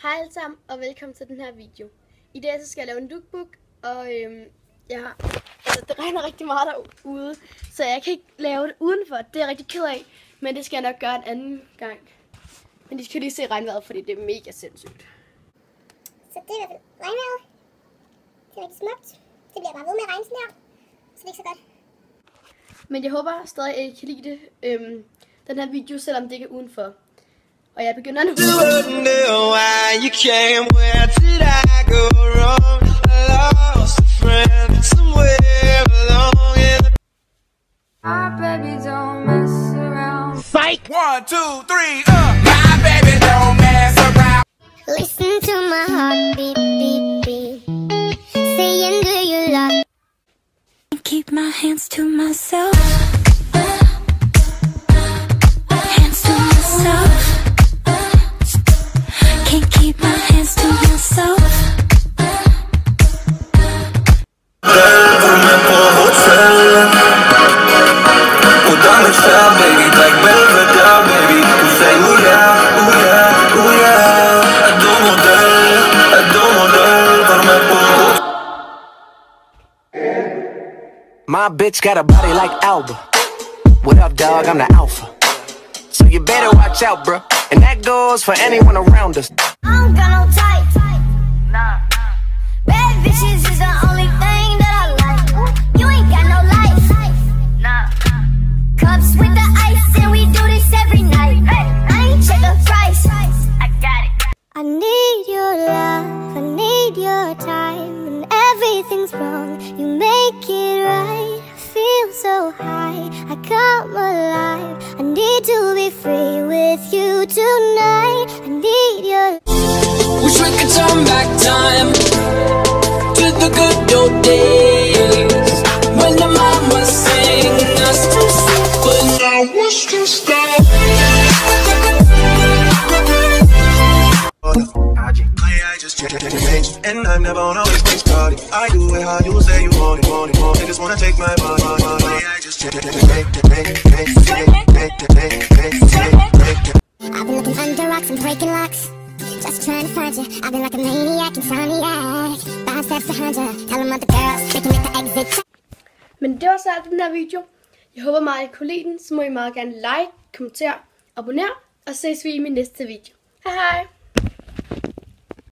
Hej alle sammen, og velkommen til den her video. I dag så skal jeg lave en lookbook, og det regner rigtig meget derude, så jeg kan ikke lave det udenfor. Det er jeg rigtig ked af, men det skal jeg nok gøre en anden gang. Men de skal lige se regnvejret, fordi det er mega sindssygt. Så det er i hvert fald regnvejret. Det er rigtig smukt. Det bliver bare ved med at regne sådan her, så det er ikke så godt. Men jeg håber stadig, at I kan lide det, den her video, selvom det ikke er udenfor. Og jeg begynder nu. Fight! 1, 2, 3, my baby don't mess around. Listen to my heart beat, beat, beat. Saying, do you love? Keep my hands to myself. Hands to myself. Can't keep my hands to myself. My bitch got a body like Alba. What up, dog? I'm the alpha. So you better watch out, bro. And that goes for anyone around us. I don't got no type. Nah. Bad bitches is the only thing that I like. You ain't got no life. Nah. Cups with the ice and we do this every night. I ain't check the price. I got it. I need your love. I need your time. When everything's wrong, you make it right. I feel so high. I come alive. I need to be free with you tonight. I need your. Wish we could turn back time to the good old days when the mama sang us to sleep, but now wish to stop. I just change, and I'm never on always bring starting. I do it how you say you want it, want it, want it. They just wanna take my body. I just change, I've been looking under rocks and breaking locks, just trying to find you. I've been like a maniac, insomniac, 5 steps behind you. Tell them other girls they can make the exit. Men det var så alt den her video. Jeg håber meget, at I kunne lide den. Så må I meget gerne like, kommentere, abonnere, og så ses vi i min næste video. Hej hej!